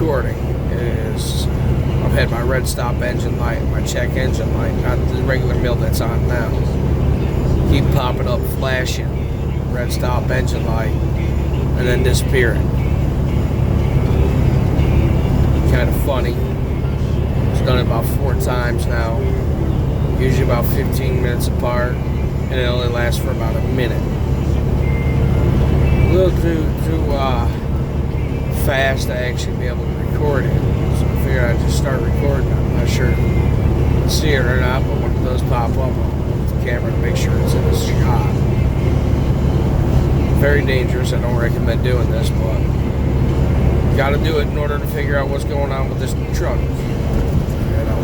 recording is I've had my red stop engine light, my check engine light, not the regular mill that's on now, keep popping up, flashing, red stop engine light, and then disappearing. Kind of funny. It's done it about 4 times now, usually about 15 minutes apart, and it only lasts for about a minute. A little too fast to actually be able to record it, so I figured I'd just start recording. I'm not sure if you can see it or not, but when it does pop up, I'll move the camera to make sure it's in the shot. Very dangerous. I don't recommend doing this, but you gotta do it in order to figure out what's going on with this truck. You know,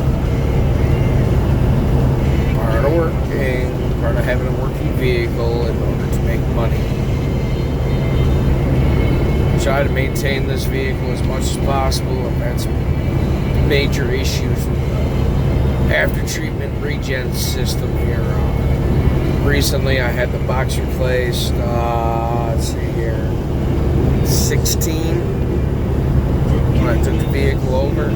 part of working, part of having a working vehicle in order to make money. Try to maintain this vehicle as much as possible. I've had some major issues with the after treatment regen system here. Recently I had the box replaced, let's see here, 16 when I took the vehicle over.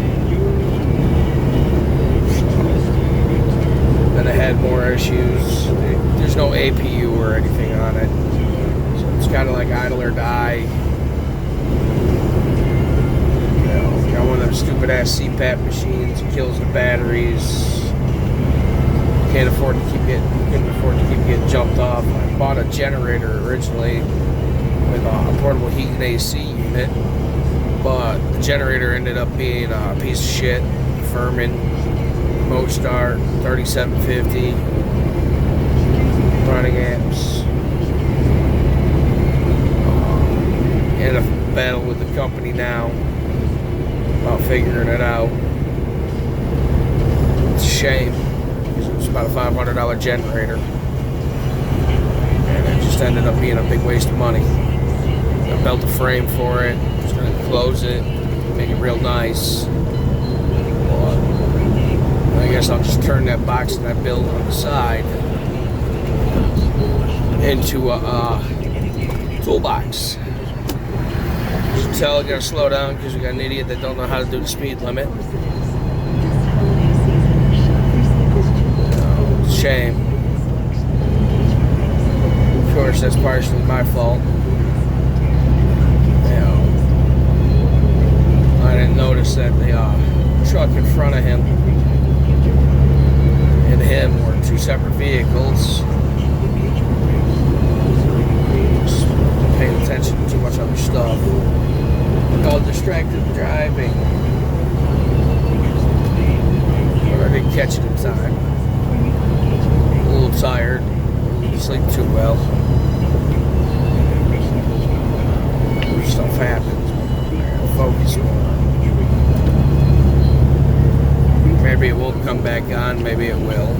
Then I had more issues. There's no APU or anything on it, so it's kind of like idle or die. Got one of them stupid ass CPAP machines, kills the batteries. Couldn't afford to keep getting jumped off. I bought a generator originally with a portable heat and AC unit, but the generator ended up being a piece of shit. Furman Mostar 3750 running amps. In a battle with the company now about figuring it out. It's a shame because it was about a $500 generator, and it just ended up being a big waste of money. I built a frame for it, just going to close it, make it real nice. But I guess I'll just turn that box that I built on the side into a toolbox. You can tell you gotta slow down because we got an idiot that don't know how to do the speed limit. Shame. Of course, that's partially my fault. You know, I didn't notice that the truck in front of him and him were 2 separate vehicles. Just paying attention to too much other stuff. Called distracted driving. But I didn't catch it in time. A little tired. Didn't sleep too well. Stuff happens. I gotta focus more. Maybe it won't come back on. Maybe it will.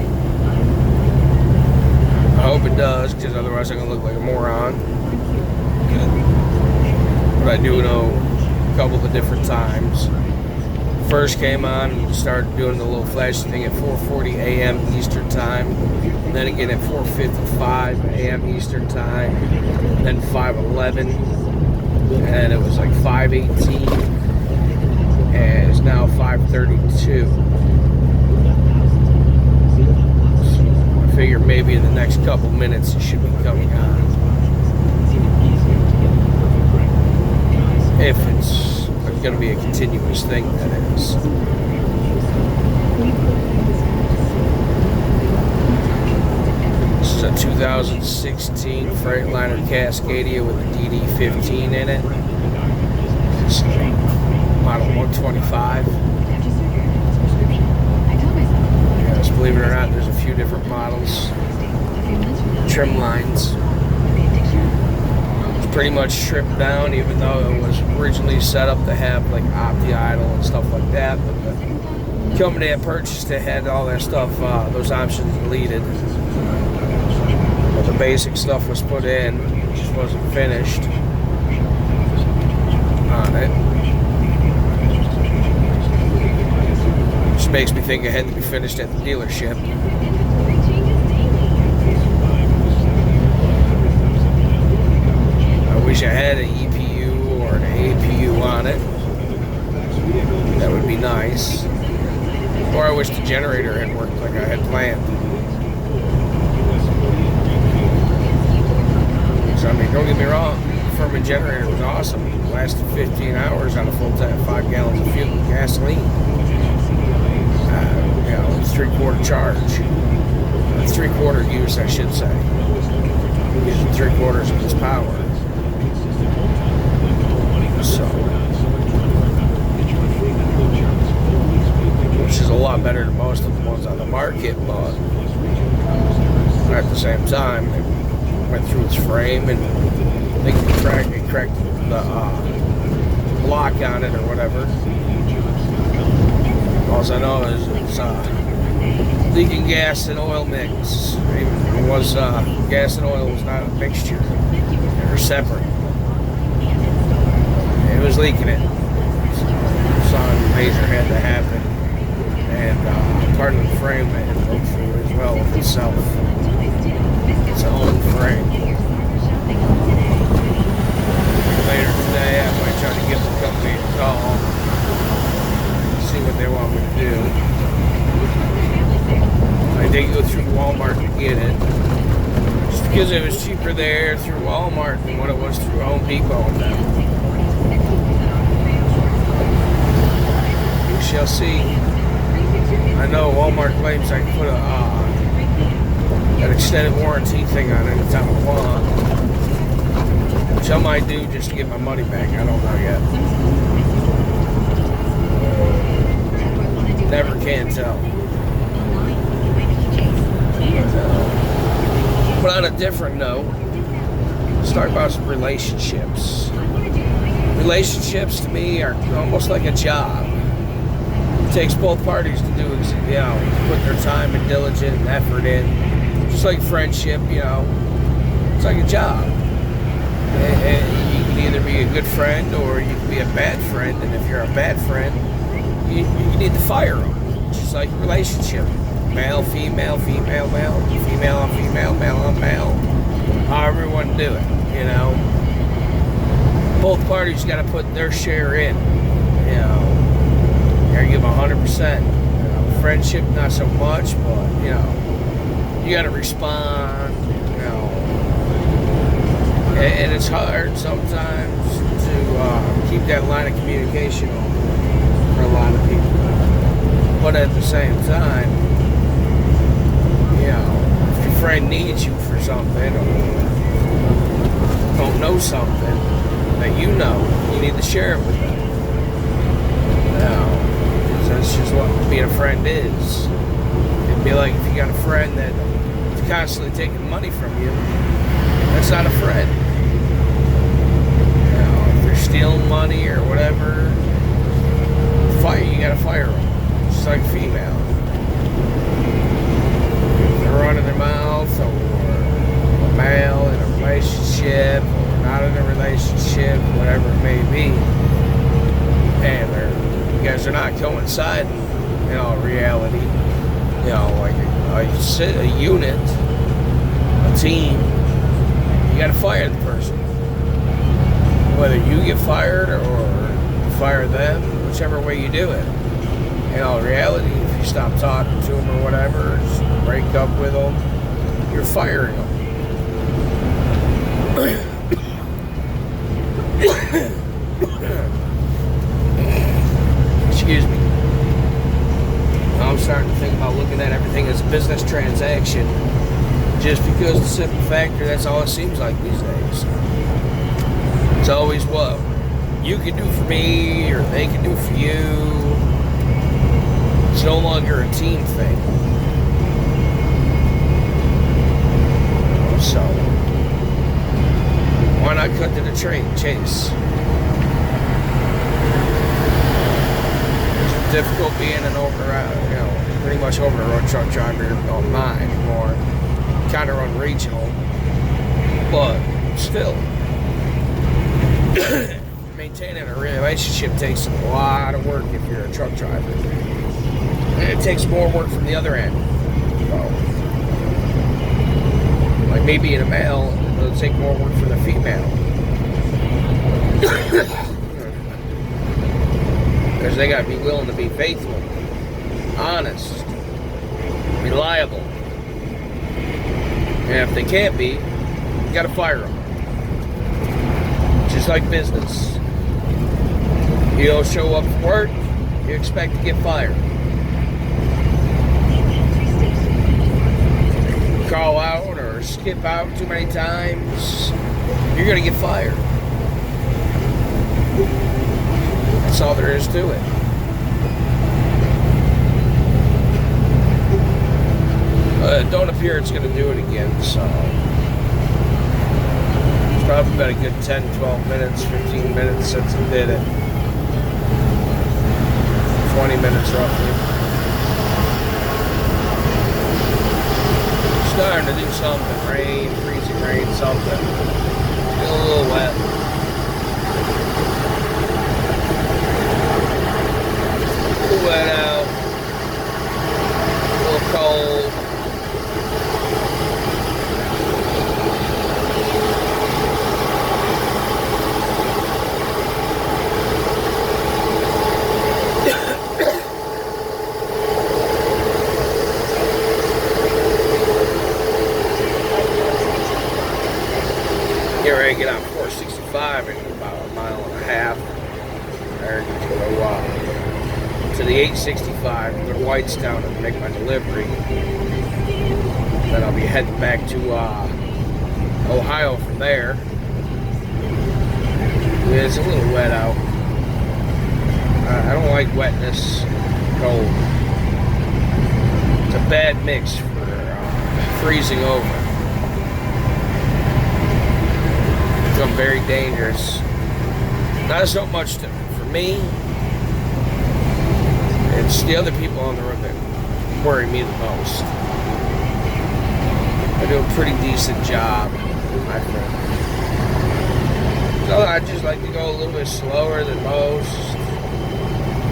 I hope it does, because otherwise I'm gonna look like a moron. But I do know a couple of different times. First came on, started doing the little flash thing at 4:40 a.m. Eastern time, then again at 4:55 a.m. Eastern time, then 5:11, and it was like 5:18, and it's now 5:32. So I figure maybe in the next couple minutes it should be coming on. If it's going to be a continuous thing, that is. This is a 2016 Freightliner Cascadia with a DD15 in it. It's model 125. Yes, believe it or not, there's a few different models, trim lines. Pretty much stripped down, even though it was originally set up to have like opti-idle and stuff like that, but the company that purchased it had all that stuff, those options deleted. But the basic stuff was put in, it just wasn't finished on it. Which makes me think it had to be finished at the dealership. I wish I had an EPU or an APU on it. That would be nice. Or I wish the generator had worked like I had planned. So, I mean, don't get me wrong, the Furman generator was awesome. It lasted 15 hours on a full tank, 5 gallons of fuel, gasoline. It's 3/4 charge. 3/4 use, I should say. Using 3/4 of its power. So, which is a lot better than most of the ones on the market, but at the same time, it went through its frame and they cracked the block on it or whatever. All I know is it's leaking gas and oil mix. It was gas and oil was not a mixture; they were separate. It was leaking it. Something major had to happen, and part of the frame had to go through as well with itself. Its own frame. Later today, I might try to give the company a call, see what they want me to do. I did go through Walmart to get it, just because it was cheaper there through Walmart than what it was through Home Depot and them. We shall see. I know Walmart claims I can put an extended warranty thing on anytime I want, which I might do just to get my money back. I don't know yet. Never can tell. But on a different note, let's talk about some relationships. Relationships to me are almost like a job. It takes both parties to do, put their time and diligence and effort in. Just like friendship, it's like a job. And you can either be a good friend or you can be a bad friend. And if you're a bad friend, you need to fire them. Just like a relationship. Male, female, female, male, female on female, male on male. However you want to do it, Both parties got to put their share in, You got to give them 100%. Friendship, not so much, but, you got to respond, And it's hard sometimes to keep that line of communication open for a lot of people. But at the same time, if your friend needs you for something or don't know something that you need to share it with them. Because that's just what being a friend is. It'd be like if you got a friend that's constantly taking money from you, that's not a friend. If they're stealing money or whatever, you gotta fire them. Just like female. Running their mouth, or a male in a relationship, or not in a relationship, whatever it may be, and you guys are not coinciding in all reality. Like a unit, a team, you got to fire the person. Whether you get fired or fire them, whichever way you do it. In all reality, if you stop talking to them or whatever, just break up with them, you're firing them. Excuse me. I'm starting to think about looking at everything as a business transaction, just because the simple factor, that's all it seems like these days. It's always what you can do for me or they can do for you. It's no longer a team thing. So, why not cut to the chase? It's difficult being an pretty much over-the-road truck driver. I'm not anymore. Kind of run regional, but still, maintaining a relationship takes a lot of work if you're a truck driver. And it takes more work from the other end. Like me being a male, it'll take more work from the female. Because they got to be willing to be faithful, honest, reliable. And if they can't be, you got to fire them. Just like business. You don't show up for work, you expect to get fired. Call out or skip out too many times, you're going to get fired. That's all there is to it. Don't appear it's going to do it again, so it's probably been a good 10, 12 minutes, 15 minutes since it did it. 20 minutes roughly. Starting to do something. Rain, freezing rain, something. Feel a little wet. A little wet out. A little cold. Get ready to get on 465 in about a mile and a half. There to go to the 865, go to Whitestown and make my delivery. Then I'll be heading back to Ohio from there. It's a little wet out. I don't like wetness, cold. It's a bad mix for freezing over. Become very dangerous. Not so much for me. It's the other people on the road that worry me the most. I do a pretty decent job, my friend. So I just like to go a little bit slower than most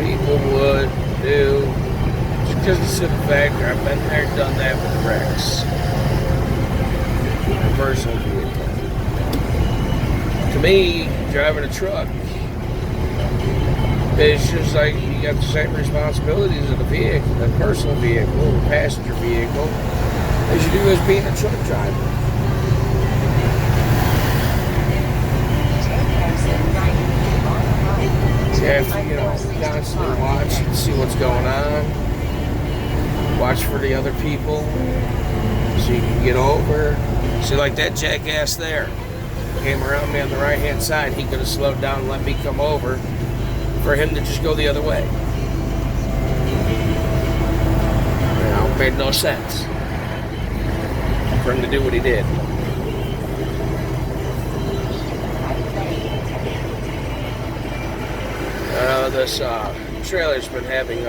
people would do. Just because of the simple factor, I've been there, done that with wrecks. My personal vehicle. To me, driving a truck, it's just like you got the same responsibilities of the vehicle, the personal vehicle, the passenger vehicle, as you do as being a truck driver. You have to, constantly watch and see what's going on. Watch for the other people so you can get over. See, like that jackass there. Came around me on the right hand side, he could have slowed down and let me come over for him to just go the other way. It made no sense for him to do what he did. This trailer's been having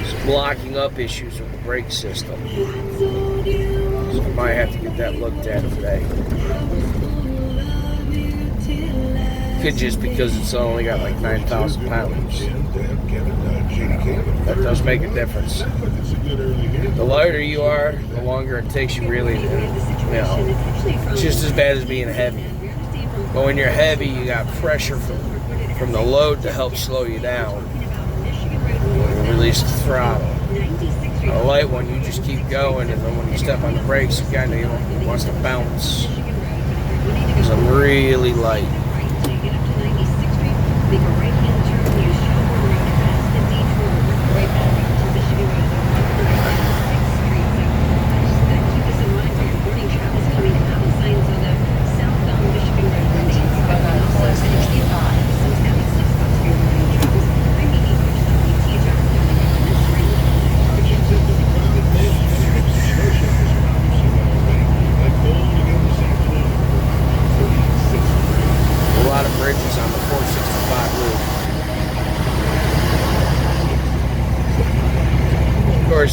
some blocking up issues with the brake system. So I might have to get that looked at today. Could just because it's only got like 9,000 pounds. That does make a difference. The lighter you are, the longer it takes you really, it's just as bad as being heavy. But when you're heavy, you got pressure from the load to help slow you down. You release the throttle. A light one, you just keep going, and then when you step on the brakes, it kind of wants to bounce. Because I'm really light.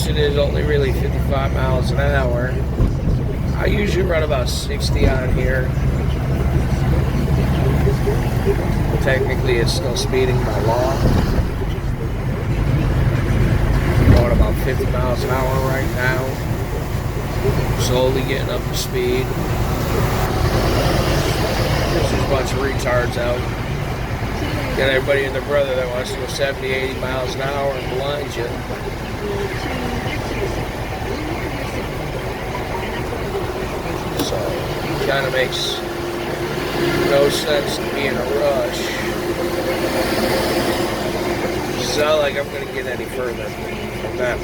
It is only really 55 miles an hour. I usually run about 60 on here. Technically, it's still speeding by law. I'm going about 50 miles an hour right now. Slowly getting up to speed. There's a bunch of retards out. Got everybody and their brother that wants to go 70, 80 miles an hour and blind you. So it kind of makes no sense to be in a rush. It's not like I'm going to get any further from that.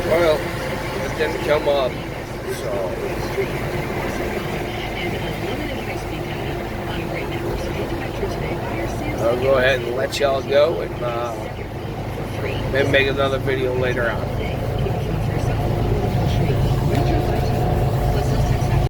Well, it didn't come up, so I'll go ahead and let y'all go and maybe make another video later on.